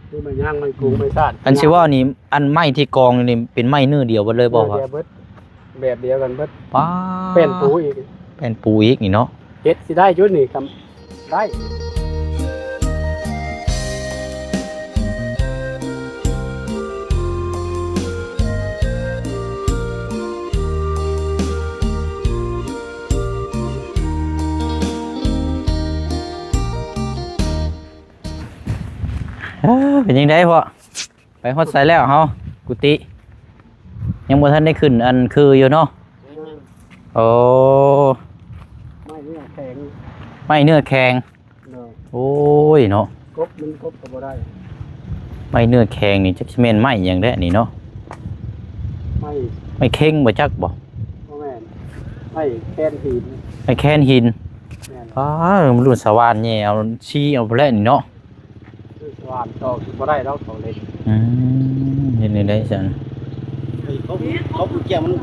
คือมันย่างไม่กุ้งไม่ซาดอันสิว่านี่อันไม้ที่กองนี่เป็นไม้เนื้อเดียวกันเลยบ่ครับแบบเดียวกันเบิดป้าเป็นปูอีกเป็นปูอีกนี่เนาะเฮ็ดสิได้จุดนี่ครับได้เป็นยังไงพ่อไปฮอดใส่แล้วเฮากุฏิยังบ่ทันได้ขึ้นอันคืออยู่เนาะโอ้ไม่เนื้อแข็งไม่เนื้อแข็งโอ้ยเนาะกบมันกบก็บ่ได้ไม่เนื้อแข็งนี่จักสิแม่นไม้หยังแด้นี่เนาะไม่เข่งบ่จักบ่แม่นไม่แคนหินไม่แคนหินมันรุ่นสว่านแย่เอาชี้เอาไปแล้วนี่เนาะสว่านต่อบ่ได้แล้วเขาเล็กเห็นได้ซั่นกบเกี่ยวมัน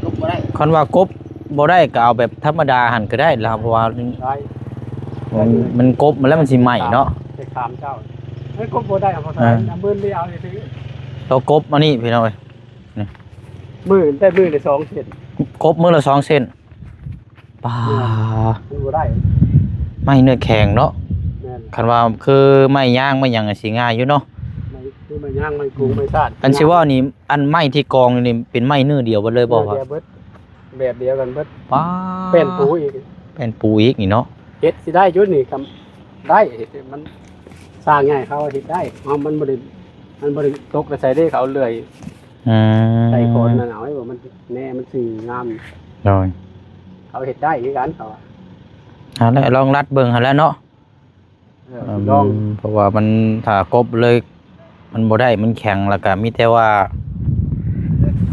กบบ่ได้คันว่ากบบ่ได้ก็เอาแบบธรรมดาหั่นก็ได้ล่ะเพราะว่ามันกบมันแล้วมันสิใหม่เนาะไปถามเจ้าเฮ้ยกบบ่ได้เอาพอได้มื้อนี้เอาสิเรากบอันนี้พี่น้องเอ้ยนี่มื้อแต่มื้อละ2เส้นกบมื้อละ2เส้นป้าบ่ได้ไม่เนื้อแข็งเนาะคันว่าคือไม่ย่างไม่หยังสิง่ายอยู่เนาะคือไม่ย่างไม่กุ้งไม่ซาดอันสิว่านี่อันไม้ที่กองนี่เป็นไม้เนื้อเดียวกันเลยบ่ครับแบบเดียวกันเบิดป้าเป็นปูอีกเป็นปูอีกนี่เนาะเฮ็ดสิได้จุดนี่ครับได้มันสร้างง่ายเขาเฮ็ดได้มันบ่ได้ตกใส่ได้เขาเลยใส่คนนั่นเอาให้บ่มันแน่มันสิงามเขาเฮ็ดได้คือกันเขาแล้วลองรัดเบิ่งหั่นแล้วเนาะเพราะว่ามันถ้ากบเลยมันบ่ได้มันแข็งแล้วก็มีแต่ว่า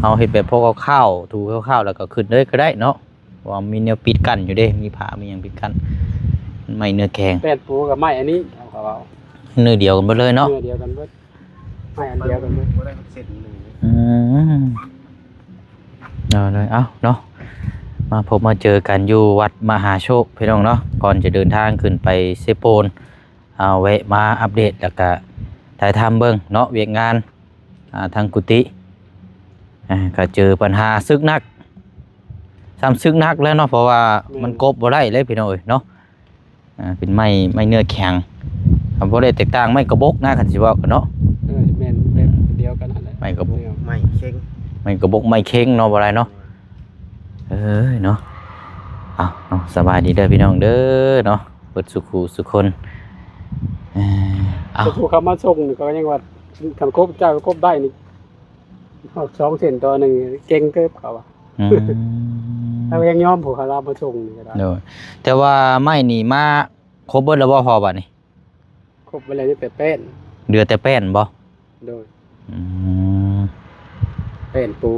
เอาเฮ็ดแบบพวกข้าวถูข้าวแล้วก็ขึ้นเลยก็ได้เนาะว่ามีแนวปิดกั้นอยู่เด้มีผ้ามีหยังปิดกั้นไม่เนื้อแข็งเป็ดปูกับไม้อันนี้เขาเอาเนื้อเดียวกันเบิดเลยเนาะเนื้อเดียวกันเบิดไม้อันเดียวกันเบิดบ่ได้เสร็จเลยเลยเนาะมาพบมาเจอกันอยู่วัดมหาโชคพี่น้องเนาะก่อนจะเดินทางขึ้นไปเซโปนเอาแวะมาอัปเดตแล้วก็ถ่ายทำเบิ่งเนาะเวียกงานทางกุฏิก็เจอปัญหาซึกนักซ้ำซึกนักแล้วเนาะเพราะว่ามันกบบ่ได้เลยพี่น้องเอ้ยเนาะเป็นไม้เนื้อแข็งบ่ได้แตกต่างไม้กระบอกนะคันสิว่ากันเนาะแม่นแบบเดียวกันนั่นแหละไม้กระบอกไม้เข่งไม้กระบอกไม้เข่งเนาะบ่ได้เนาะเนาะเนาะสบายดีเด้อพี่น้องเด้อเนาะเปิดสุขุสุคนผู้เขามาส่งก็ยังว่าคันครบเจ้าครบได้นี่2เส้นต่อ1เก่งเกิบเขาอ่ะถ้ายังยอมผู้เขารับมาส่งนี่ก็ได้แต่ว่าไม้นี่มาครบเบิดแล้วบ่พอบัดนี้ครบไปแล้วนี่แป้นเดือแต่แป้นบ่โดยแป้นปู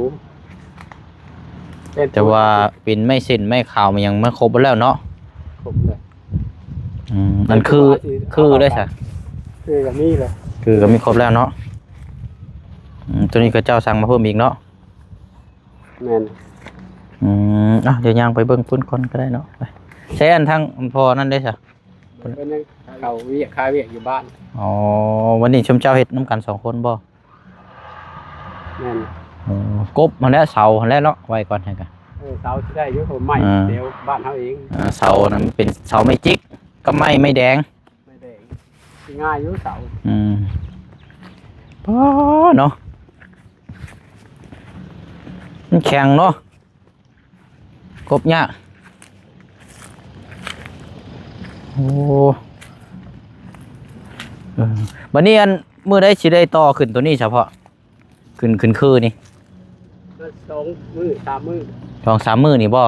แต่ว่าเป็นไม่เส้นไม่ขาวมันยังไม่ครบแล้วเนาะครบเลยนั่นคือได้ใช่คือกับนี่เลยคือก็มีครบแล้วเนาะตัวนี้ก็เจ้าสั่งมาเพิ่มอีกเนาะแม่นเดี๋ยวย่างไปเบิ่งพุ่นคนก็ได้เนาะใช้อันทั้งพอนั่นได้ใช่เป็นยังเขาเวียกค้าเวียกอยู่บ้านอ๋อวันนี้ชมเจ้าเฮ็ดน้ำกัน2คนบ่แม่นกบมาแล้วเสาแล้วเนาะไว้ก่อนให้กันเสาที่ได้เยอะผมใหม่เดี๋ยวบ้านเขาเองเสานั้นเป็นเสาไม้จิกก็ไม่แดงง่ายอยู่เสาเนาะมันแข็งเนาะกบเนี่ยโอ้วันนี้อันมื้อได้สิได้ต่อขึ้นตัวนี้เฉพาะขึ้นคือนี่2 มื้อ 3 มื้อ2-3 มื้อนี่บ่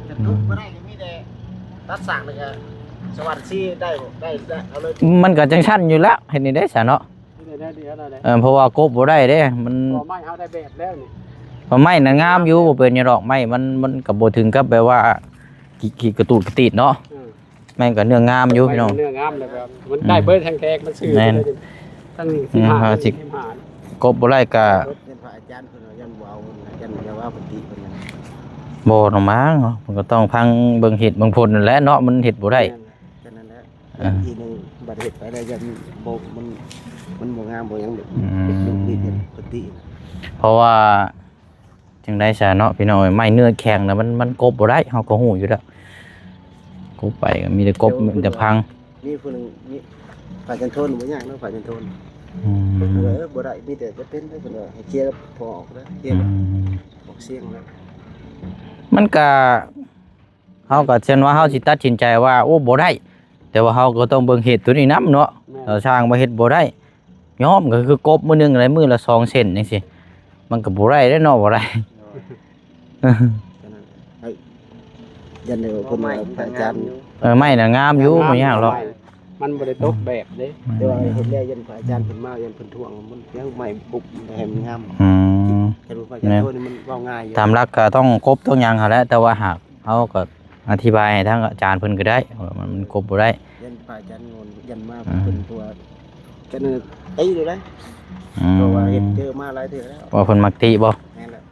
แต่ทุกบ่ได้ก็มีแต่ตัดสร้างแล้วก็สวรรค์ซี่ได้เอาเลยมันก็จังซั่นอยู่แล้วเห็นนี่ได้ซะเนาะเพราะว่ากบบ่ได้เด้มันไม้เฮาได้แบบแล้วนี่เพราะไม้น่ะงามอยู่บ่เป็นหยังดอกไม้มันก็บ่ถึงกับแบบว่ากี่กระตูดกระติดเนาะแม่นก็เนื้องามอยู่พี่น้องเนื้องามเลยแบบมันได้เบิดแท้ๆมันซื่อตั้ง15กบบ่ได้ก็เป็นพระอาจารย์เพิ่นว่ายันบ่เอาอาจารย์อย่าว่าปฏิเพิ่นบ่ดอกมั้งมันก็ต้องพังเบิ่งเฮ็ดเบิ่งผลนั่นแหละเนาะมันเฮ็ดบ่ได้นั่นแหละ ทีนึงบัดเฮ็ดไปแล้วยันบ่มันบ่งามบ่หยังแบบเป็นลูกนี่เป็นปกติ เพราะว่าจังได้ซะเนาะพี่น้องไม้เนื้อแข็งแล้วมันกบบ่ได้เฮาก็ฮู้อยู่แล้วกบไปก็มีแต่กบมีแต่พัง นี่ผู้นึงนี่ฝ่ายจันทนบ่ยากเนาะฝ่ายจันทน บ่ได้มีแต่จะเป็นได้เพิ่นว่าให้เคลียร์พอออกแล้วเคลียร์ออกเสียงแล้ว มันก็เฮาก็เช่นว่าเฮาสิตัดสินใจว่าโอ้บ่ได้แต่ว่าเฮาก็ต้องเบิ่งเหตุตัวนี้นำเนาะเราสร้างมาเฮ็ดบ่ได้ยอมก็คือกบมื้อนึงอะไรมื้อละ2เซนจังซี่มันก็บ่ได้เด้เนาะบ่ได้ ยันเด้อเพิ่นว่าอาจารย์ ไม้น่ะงามอยู่บ่ยากหรอก มันบ่ได้ตกแบบเด้ แต่ว่าเฮ็ดแล้วยันอาจารย์เพิ่นมายันเพิ่นท่วงมันยังใหม่ปุ๊บให้มันงาม อืม แต่รู้ว่าจันทนนี่มันเว้าง่ายอยู่ ตามหลักก็ต้องกบต้องหยังหั่นแหละแต่ว่าหากเฮาก็อธิบายให้ทางอาจารย์เพิ่นก็ได้ว่ามันกบบ่ได้ ยันฝ่ายอาจารย์งนยันมาเพิ่นตัวกันตีเลยนะ อืม เพราะว่าเฮ็ดเจอมาหลายเทื่อแล้ว ว่าเพิ่นมักติบ่ แม่นแล้ว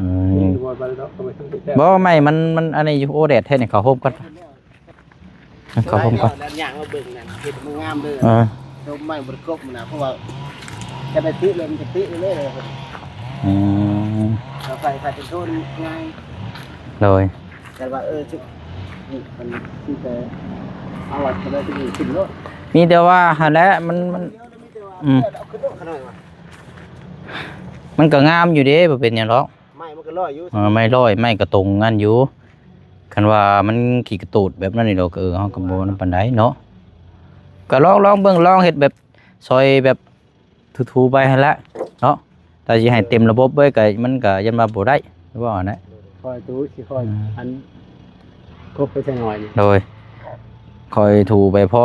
อื นี่ ม บ่บ่ดอกก็ไม่ต้องไปแท้ บ่ไม่มันอันนี้อยู่โอแดดแท้นี่เขาโฮมกันเขาโฮมกัน แล้วย่างมาเบิ่งนั่นเฮ็ดมันงามเด้อ เออ ต้นไม้บริกรบมันนะเพราะว่าจะไปติเลยมันจะติเลยเลยครับ อืม เราไปเป็นต้นง่าย โดย แต่ว่าจุดนี่มันที่จะเอาวัดไปเลยที่นี่ขึ้นรถ มีแต่ว่าหั่นแหละมันอืม เอาขึ้นรถขนาดว่า มันก็งามอยู่เด้บ่เป็นหยังหรอก ไม้มันก็ลอยอยู่ ไม่ร้อยไม่กระตรงงั้นอยู่คันว่ามันขี้กระตูดแบบนั้นนี่ดอกเฮาก็บ่นำปานใดเนาะก็ลองเบิ่งลองเฮ็ดแบบซอยแบบทูๆไปหั่นแหละเนาะแต่สิให้เต็มระบบเว้ยก็มันก็ยันว่าบ่ได้ว่าอันนั้น คอยดูสิคอยอันกบไปใส่หน่อยนี่ โดยคอยถูไปพอ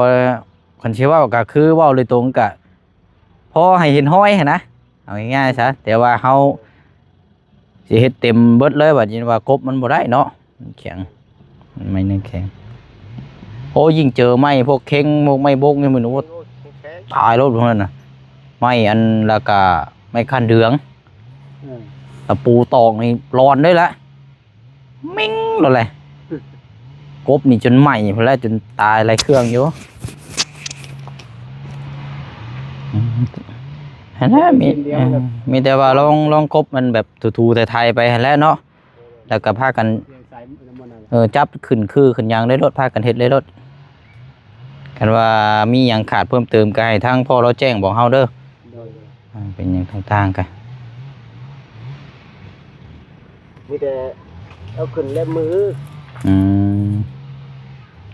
คันสิเว้าก็คือเว้าเลยตรงก็พอให้เห็นห้อยหันนะเอาง่ายๆซะแต่ว่าเฮาสิเฮ็ดเต็มเบิดเลยบัดนี้ว่ากบมันบ่ได้เนาะมันแข็งมันไม่นึงแข็งโอ้ยิ่งเจอไม้พวกเข็งพวกไม้บกนี่มันว่าตายรถพวกนั้นน่ะไม้อันแล้วก็ไม้คันเดืองตะปูตอกนี่ร้อนด้วยละมิ้งแล้วแหละกบนี่จนไหม้พุ่นแล้วจนตายหลายเครื่องอยู่เห็นไหมมีแต่ว่าลองกบมันแบบทูๆไทยๆไปหั่นแหล้วเนาะแล้วก็พากัน เรียงสายน้ำมันนั่น จับขึ้นยางได้รถพากันเฮ็ดได้รถกันว่ามีหยังขาดเพิ่มเติมก็ให้ทางพ่อเราแจ้งบอกเฮาเด้อ โดย เป็นหยังต่างๆกัน มีแต่เอาขึ้นเล่มมือ อืม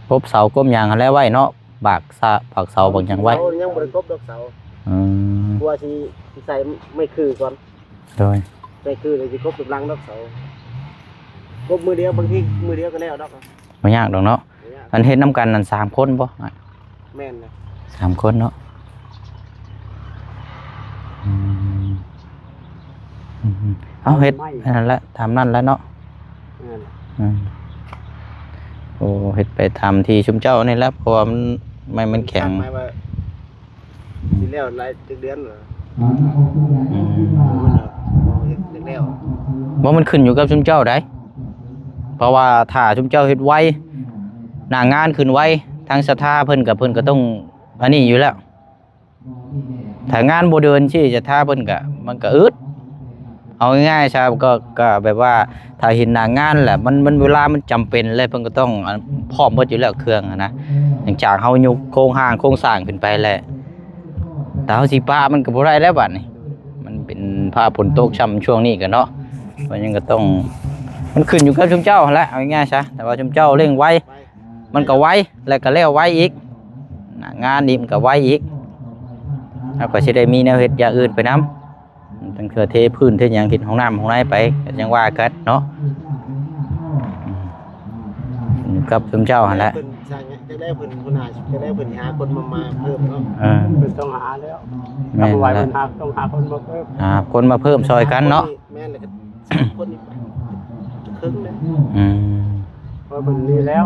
พบเสาก้มยางหั้นแล้วไว้เนาะบากเสาบางหยังไว้ ยังบริกรบดอกเสา อืม กลัวที่ใส่ไม่คือก่อน โดย ใส่คือเลยสิครบกำลังดอกเสาครบมือเดียวบางทีมือเดียวก็แล้วดอก บ่ยากดอกเนาะอันเฮ็ดนํกันนั่น3คนบ่ แม่นนะ 3คนเนาะอืมเอาเฮ็ดนั่นแหละทำนั่นแล้วเนาะ นั่น อืมโอ้เฮ็ดไปทำที่ชุมเจ้านี่แหละเพราะว่ามันแข็ง หมายว่าสิแล้วหลายเดือนเหรอ อืม มันเฮ็ดแล้ว บ่มันขึ้นอยู่กับชุมเจ้าได้เพราะว่าถ้าชุมเจ้าเฮ็ดไวหน้างานขึ้นไวทางศรัทธาเพิ่นก็ต้องอันนี้อยู่แล้วถ้างานบ่เดินที่ศรัทธาเพิ่นก็มันก็อึดเอาง่ายๆซะก็แบบว่าถ้าเห็นหน้างานแหละมันเวลามันจำเป็นเลยเพิ่นก็ต้องพร้อมหมดอยู่แล้วเครื่องอะนะอย่างจากเฮายกโครงสร้างขึ้นไปแหละแต่เฮาสิปามันก็บ่ได้แล้วบัดนี้มันเป็นผ้าฝนตกช่ำช่วงนี้ก็เนาะมันยังก็ต้องมันขึ้นอยู่กับชุมเจ้าหั่นแหละเอาง่ายๆซะแต่ว่าชุมเจ้าเร่งไวมันก็ไวแล้วก็แล้วไวอีกหน้างานนี่มันก็ไวอีกแล้วก็สิได้มีแนวเฮ็ดอย่างอื่นไปนำตั้งเทื่อเทพื้นเทหยังเฮ็ดห้องน้ำห้องในไปก็ยังว่ากันเนาะอยู่กับชุมเจ้าหั่นแหละ เพิ่นสร้างจะได้เพิ่นหาคนมาเพิ่มเนาะ เพิ่นต้องหาแล้ว แม่น ทำไว้ แล้ เพิ่ วน ต้องหาคนมาเพิ่ม คนมาเพิ่มซอยกันเนาะ แม่นเลยก็3คนนี่ครึ่งนะ อืม เพราะมันมีแล้ว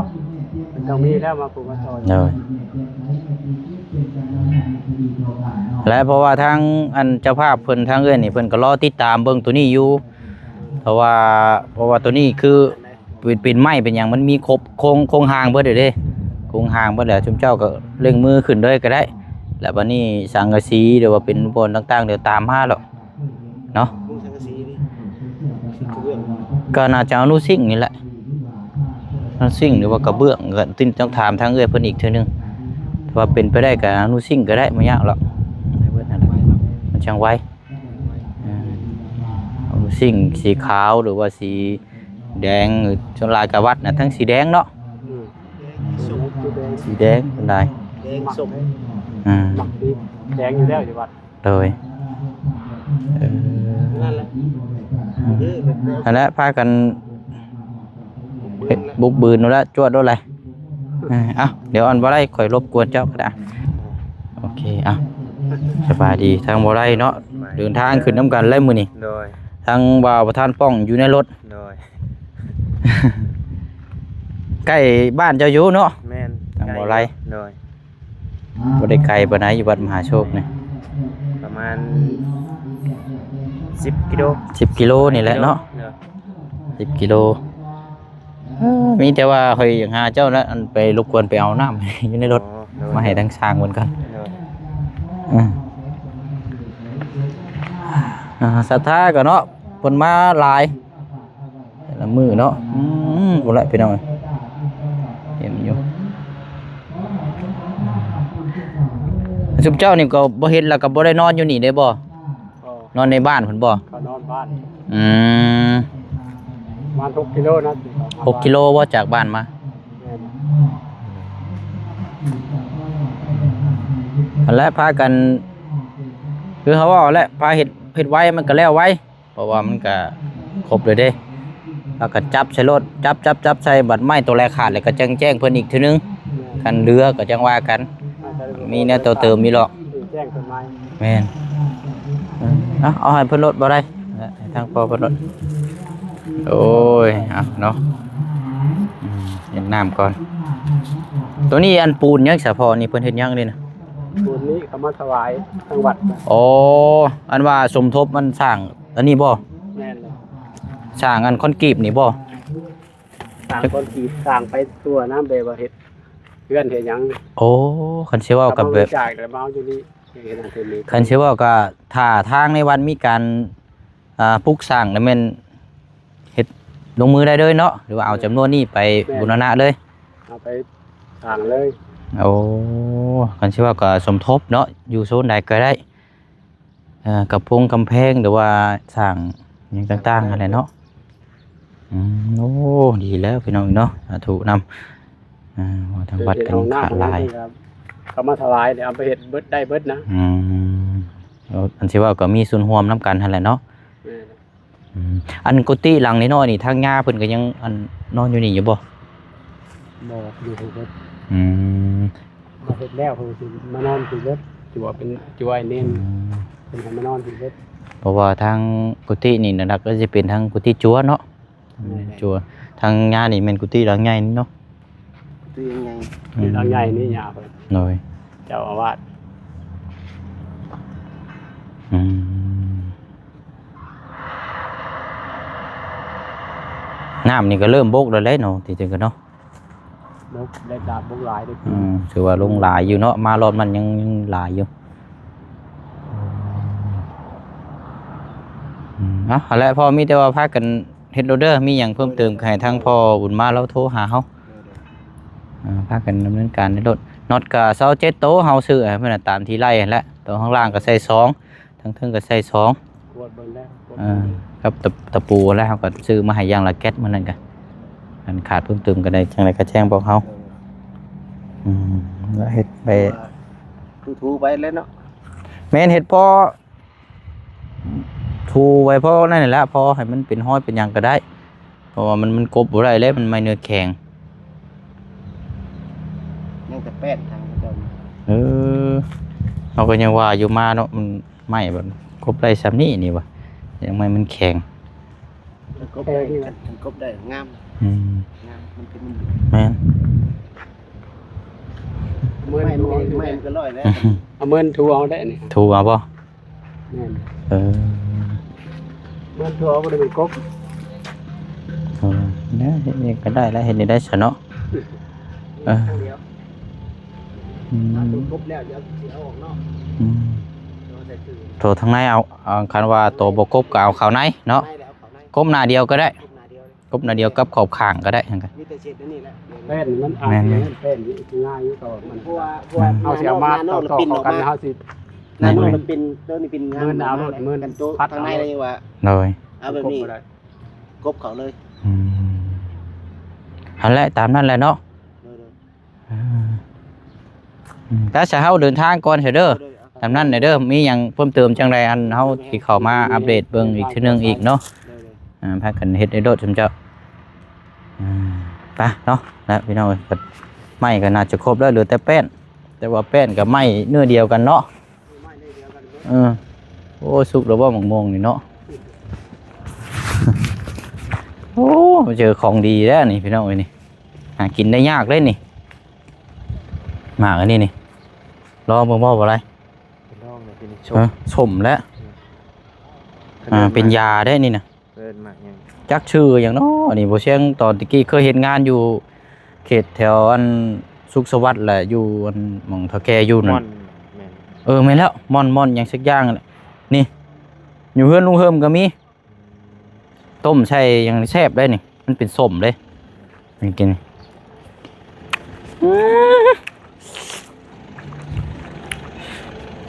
มันต้องมีแล้วมาปลูกมาซอย เดี๋ยวและเพราะว่าทางอันเจ้าภาพเพิ่นทางเอื้อนนี่เพิ่นก็รอติดตามเบิ่งตัวนี้อยู่เพราะว่าตัวนี้คือเป็นไม้เป็นหยังมันมีครบโครงหางเบิดเด้โคร รุงหางบ่แล้วชุมเจ้าก็เร่งมือขึ้นเลยก็ได้แล้วบัดนี้สังกะสีหรือว่าเป็นบนต่างๆเดี๋ยวตามมาหรอกเนาะ มุ้งสังกะสีนี่กระเบื้อง ก็น่าจะเอานูซิ่งนี่แหละนูซิ่งหรือว่ากระเบื้องก็ต้องถามทางเอื้อยเพิ่นอีกเทื่อนึงถ้าว่าเป็นไปได้ก็เอานูซิ่งก็ได้ไม่ยากหรอกได้เบิดนั่นแหละมันจังไวเอานูซิ่งสีขาวหรือว่าสีแดงหรือชนลายกะวัดน่ะทั้งสีแดงเนาะ ส้ม สีแดงเป็นไร แดงส้ม หมักดีแดงอยู่แล้วอยู่วัด เลยเออ นั่นแหละเยอะแบบนี้ อันนั้นพากันบุกบืนนู่นละจวดด้วยอะไรเอ้าเดี๋ยวอันบ่ได้ข่อยรบกวนเจ้าก็ได้โอเคเอ้าสบายดีทางบ่ได้เนาะเดินทางขึ้นน้ำกันเลยมื้อนี้ โดย ทางบ่าวประธานป้องอยู่ในรถ โดย ใกล้บ้านเจ้าอยู่เนาะ แม่น ทางบ่ไร โดย บ่ได้ไกลปานใดอยู่วัดมหาโชคนี่ ประมาณ10กิโล 10กิโลนี่แหละเนาะ 10กิโลมีแต่ว่าข่อยอยากหาเจ้าแล้วอันไปรบกวนไปเอาน้ำ อยู่ในรถมาให้ทั้งช้างเหมือนกันศรัทธาก็เนาะเพิ่นมาหลายแต่ละมื้อเนาะบ่ละพี่น้องเห็นอยู่ซุมเจ้านี่ก็บ่เฮ็ดแล้วก็บ่ได้นอนอยู่นี่ได้บ่ ก็ นอนในบ้านเพิ่นบ่ เขานอนบ้าน อืม ประมาณ6 กิโลนะ 6กิโลบ่จากบ้านมา อันแรกพากันคือเขาว่าแหละพาเห็ดไว้มันก็แล้วไว้เพราะว่ามันก็ครบเลยเด้แล้วก็จับใส่รถจับใส่บัตรไม้ตัวแรกขาดเลยก็แจ้งเพิ่นอีกทีนึงคันเรือก็จังว่ากันมีแนวเติมมีหรอก แจ้งต้นไม้ แม่นเอาให้เพิ่นรถบ่ได้ให้ทางพ่อเพิ่นรถโอ้ยเอาเนาะเห็นน้ำก่อนตัวนี้อันปูนยังสะพอนี่เพิ่นเฮ็ดยังนี่นะ ส่วนนี้เขามาถวายทางวัดนะ โอ้อันว่าสมทบมันสร้างอันนี้บ่ แม่นเลย สร้างอันคอนกรีตนี่บ่ ต่างคนขีดต่างไปตัวน้ำเบบ่เฮ็ดเพื่อนเฮ็ดหยัง โอ้คันสิเว้ากับแบบ จ่ายแต่เมาอยู่นี่เฮ็ดอันเทนี้ คันสิเว้าก็ถ้าทางในวันมีการปลูกสร้างแล้วแม่นเฮ็ดลงมือได้เลยเนาะหรือว่าเอาจำนวนนี้ไปบูรณะเลย เอาไปต่างเลย โอ้คันสิเว้าก็สมทบเนาะอยู่โซนใดก็ได้กับพงกำแพงหรือว่าสร้างหยังต่างๆอะไรเนาะโอ้ดีแล้วพี่น้องเนาะถูกนำทางวัดกันขาดหลาย เขามาถวายเดี๋ยวเอาไปเฮ็ดเบิดได้เบิดนะ อันที่ว่าก็มีส่วนร่วมน้ำกันหั่นแหละเนาะ แม่น อันกุฏิหลังน้อยๆนี่ทางย่าเพิ่นก็ยังอันนอนอยู่นี่อยู่บ่ บ่อยู่ที่เบิด มาเฮ็ดแล้วเพิ่นสิมานอนที่เบิดสิว่าเป็นจ่วยเน้นเพิ่นให้มานอนที่เบิด เพราะว่าทางกุฏินี่นะก็จะเป็นทางกุฏิจัวเนาะจัวทางย่านี่แม่นกุฏิหลังใหญ่นี่เนาะ ตัวยังไง ที่หลังใหญ่นี่ยาเพิ่น หน่อย เจ้าอาวาส น้ำนี่ก็เริ่มบกแล้วแหละเนาะที่จริงก็เนาะ นกได้ดาบบุกหลายได้ ถือว่าลงหลายอยู่เนาะมารอบมันยังหลายอยู่เอาละพอมีแต่ว่าพากันเฮ็ดโรเดอร์มีหยังเพิ่มเติมให้ทางพ่อบุญมาแล้วโทรหาเฮาพากันดำเนินการในรถน็อตก็27โตเฮาซื้อให้เพิ่นตามที่ไล่นั่นแหละตัวข้างล่างก็ใส่2ทั้งเทิงก็ใส่2 กวดเบิ่งแล้ว ครับตะปูแล้วเขาก็ซื้อมาให้อย่างละแก๊สมันนั่นกันอันขาดเพิ่มเติมกันได้จังไรก็แจ้งบอกเขาแล้วเฮ็ดไป ทูไปแล้วเนาะ แม่นเฮ็ดพอทูไว้พอนั่นแหละพอให้มันเป็นห้อยเป็นหยังก็ได้เพราะว่ามันกบบ่ได้แล้วมันไม่เนื้อแข็ง ยังแต่แป้นทางเจ้า เราก็ยังว่าอยู่มาเนาะมันไม่แบบกบได้ซ้ำนี่นี่วะยังไม่มันแข็ง กบได้กบได้งามงามมันเป็น แม่น มื้อ ไม่ นี้ ไม่ก็ร้อยแล้ว เอามื้อทูเอาได้นี่ ถูกเอาป่ะ แม่น เ มื้อทูเอาบ่ได้เป็นกบ เนี่ยเห็นนี่ก็ได้แล้วเห็นนี่ได้ซะเนาะ ดูครบแล้วเดี๋ยวสิเอาออกเนาะ อืม เราใส่คือ โถทางในเอาคันว่าโตบ่กบก็เอาเข้าในเนาะ ไม่แล้วเขาใน กบหน้าเดียวก็ได้ ครบหน้าเดียวเลย กบหน้าเดียวกับขอบข้างก็ได้จังกัน มีแต่เศษนี่แหละ แป้นมันอาจจะเป็นแป้นนี่ง่ายอยู่ต่อมัน เพราะว่า เอาสิเอามาต่อกันเฮาสิ หน้าโน้นมันเป็นตัวนี้เป็นงาน มือหนาวโลดมือ กันโต๊ะ พัด ข้างในเลยว่า เลย เอาแบบนี้กบเขาเลย อืมอันแหละตามนั้นแหละเนาะ เลย ถ้าจะเฮาเดินทางก่อนเถอะเด้อตามนั้นเด้อมีหยังเพิ่มเติมจังใดอันเฮาสิเข้ามาอัปเดตเบิ่งอีกทีนึงอีกเนาะพากันเฮ็ดได้โดดซุมเจ้าไปเนาะนะพี่น้องก็ไม้ก็น่าจะครบแล้วเหลือแต่แป้นแต่ว่าแป้นกับไม้เนื้อเดียวกันเนาะโอ้สุกแล้วบ่หม่องๆนี่เนาะ โอ้มาเจอของดีแล้วนี่พี่น้องเอ้ยนี่หากินได้ยากเลยนี่หมากอันนี้นี่รอบ่อะไร เป็นร่องเนี่ยเป็นช สมแล้วเป็นยาได้นี่นะ เกินมากยัง จักชื่ออย่างเนาะนี่บ่เชียงตอนตะกี้เคยเห็นงานอยู่เขตแถวอันสุขสวัสดิ์แหละอยู่อันหม่องทะแกอยู่นั่นแม่นแล้วม่อนอย่างสักอย่างแหละนี่อยู่เฮือนลุงเฮิมก็มีต้มใส่อย่างแซ่บได้นี่มันเป็นส้มเลยมันกิน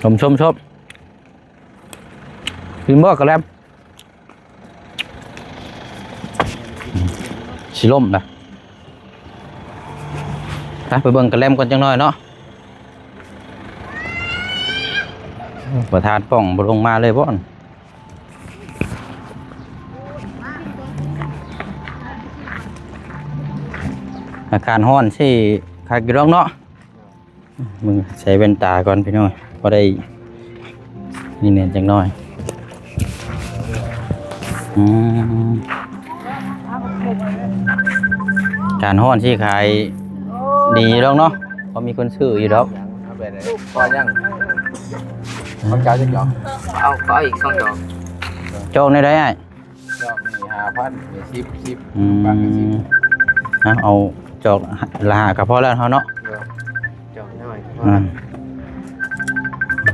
ชมกินบ่กระแลมสิล่มนะไปเบิ่งกระแลมก่อนจังหน่อยเนาะประธานป้องบ่ลงมาเลยบ่อนอาการฮ้อนสิคักอยู่ดอกเนาะมึงใส่แว่นตาก่อนพี่น้อยพอได้นี่เนียนจังหน่อยการฮ้อนสิขายดีดอกเนาะพอมีคนซื้ออยู่ดอก เอาไปเลยพอยังเขาเจ้าจะหยอกเอาขออีก2ดอก โจงได้อ้าย ดอกนี่5,000นี่10บาท10 เอาจอกละหากับพอแล้วเฮาเนาะ จอกน้อย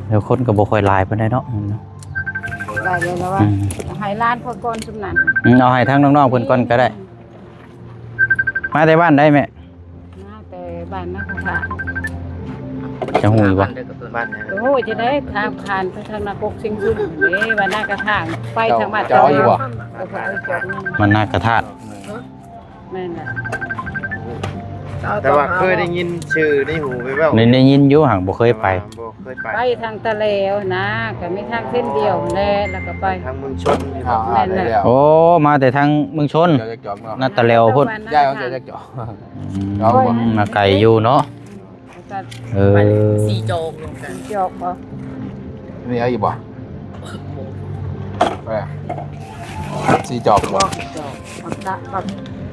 เดี๋ยวคนก็บ่ค่อยหลายปานใดเนาะ ได้เลยแล้วว่าให้ร้านพอก่อนจุ่มนั้น เอาให้ทั้งน้องๆเพิ่นก่อนก็ได้ มาแต่บ้านได้แม่ มาแต่บ้านนักข่า จะหูบ่ บ้านนะ โอ้ยจะได้ทางผ่านไปทางนากกสิงสุนนี่บ้านนากระถางไปทางบ้าน จออยู่บ่ ก็พอจอดนั่น มันน่ากระทาด แม่นน่ะ แต่ว่าเคยได้ยินชื่อในหูไปแว่ว ได้ยินอยู่ห่างบ่เคยไป บ่เคยไป ไปทางตะเลวนะก็มีทางเส้นเดียวแลแล้วก็ไป ทางเมืองชนนี่ แม่นน่ะ โอ้มาแต่ทางเมืองชน เจ้าจักจอกเนาะ นาตะเลวพุ่น ย่าของเจ้าจักจอก มาไกลอยู่เนาะเออ สี่จอกลงกันจอกบ่ นี่เอาอีกบ่ไปสีจอกบ่ ปักดะปัก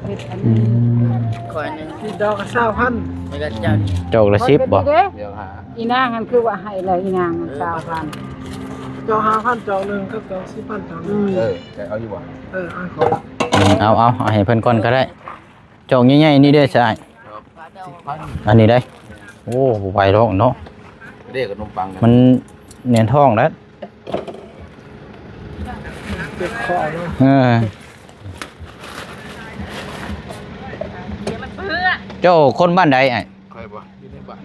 เฮ็ดอัน อื นี้ ม คอยนึง สีดอกก็20,000 ไม่ก็เจ้า จอกละ10บ่ เดี๋ยวหา อีนางหันคือว่าให้เลยอีนางมัน20,000 จอ5,000จอหนึ่งกับจอ10,000จอหนึ่ง จะเอาอยู่บ่ อันขอละ เอาให้เพิ่นก่อนก็ได้จอกใหญ่ๆนี่เด้อใช่อันนี้ได้โอ้บ่ไหวหรอกเนาะ เรียกขนมปัง มันเนียนท้องแล้ว เจ็บคอเนาะ เจ้าคนบ้านใดไอ้ ใครบ่อยู่ในบ้าน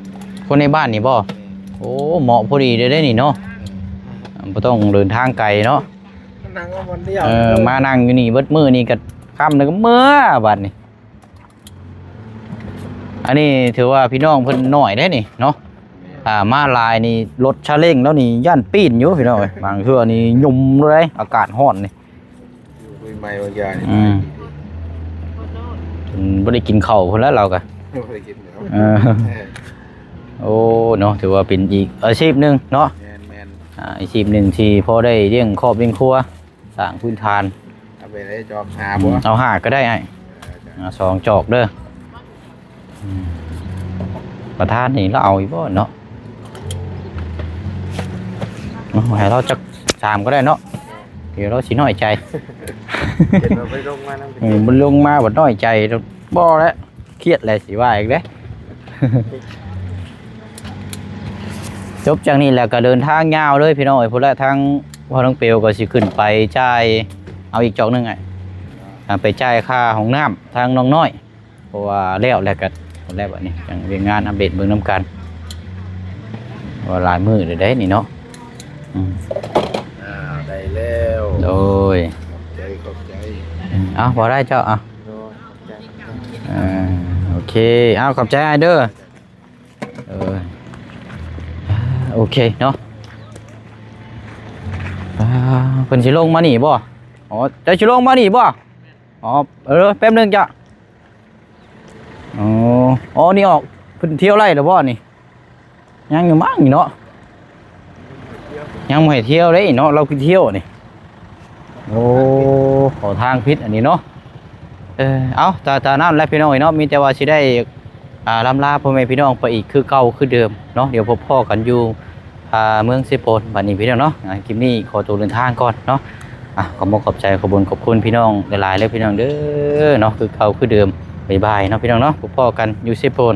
คนในบ้านนี่บ่โอ้เหมาะพอดีเลยได้นี่เนาะบ่ต้องเดินทางไกลเนาะ นั่งเอาวันเดียว มานั่งอยู่นี่เบิดมื้อนี่ก็ค่ำแล้วก็เมื่อบัดนี่อันนี้ถือว่าพี่น้องเพิ่นน้อยได้นี่เนาะมาลายนี่รถชาเล้งแล้วนี่ย่านปีนอยู่พี่น้องเอ้ยบางเทื่อนี่ยุ่มเลยอากาศร้อนนี่ คุยใหม่บางอย่างนี่ บ่ได้กินข้าวพุ่นแล้วเราก็ ไม่ได้กินแล้ว โอ้เนาะถือว่าเป็นอีกอาชีพหนึงเนาะ แมน อาชีพหนึงที่พอได้เลี้ยงครอบเลี้ยงครัวสร้างพื้นฐาน เอาไปได้จอกหาบ่ เอาหาก็ได้ไอ้สองจอกเด้อประธานนี่เราเอาอีกบ่เนาะให้เราจัก3ก็ได้เนาะเดี๋ยวเราสิน้อยใจ เห็นว่าไปลงมานั่ง มันลงมาบ่น้อยใจบ่แล้วเครียดแล้วสิว่าอีกเด้ จบจากนี้แล้วก็เดินทางยาวเลยพี่น้องเอ้ยพุ่นละทางพ่อน้องเปียวก็สิขึ้นไปจ่ายเอาอีกจอกหนึงไงไปจ่ายค่าห้องน้ำทางน้องน้อยเพราะว่าแล้วก็คนแรกแบบนี้อย่างเรียนงานอัปเดตเบิ่งน้ำกันว่าหลายมือเลยได้นี่เนาะ ได้แล้ว โดย ขอบใจ เอาพอได้เจ้าอ่ะ โอ้ขอบใจ โอเคเอาขอบใจไอเด้อโอเคเนาะเพิ่นสิลงมานี่บ่อ๋อจะสิลงมานี่บ่อ๋อแป๊บนึงจ้ะอ๋อนี่ออกเพิ่นเที่ยวไร่หรือบ่นี่ยังอยู่มั่งนี่เนาะยังไม่ให้เที่ยวเลยเนาะเราคือเที่ยวนี่โอ้ขอทางพิษอันนี้เนาะเอาแต่นั่นแหละพี่น้องเนาะมีแต่ว่าสิได้ลำลาพ่อแม่พี่น้องไปอีกคือเก่าคือเดิมเนาะเดี๋ยวพบพ่อกันอยู่เมืองสิโปนบัดนี้พี่น้องเนาะคลิปนี้ขอตัวเดินทางก่อนเนาะขอบใจขอบคุณพี่น้องหลายๆเลยพี่น้องเด้อเนาะคือเก่าคือเดิมบ๊ายบายเนาะพี่น้องเนาะพบพ่อกันอยู่สิโปน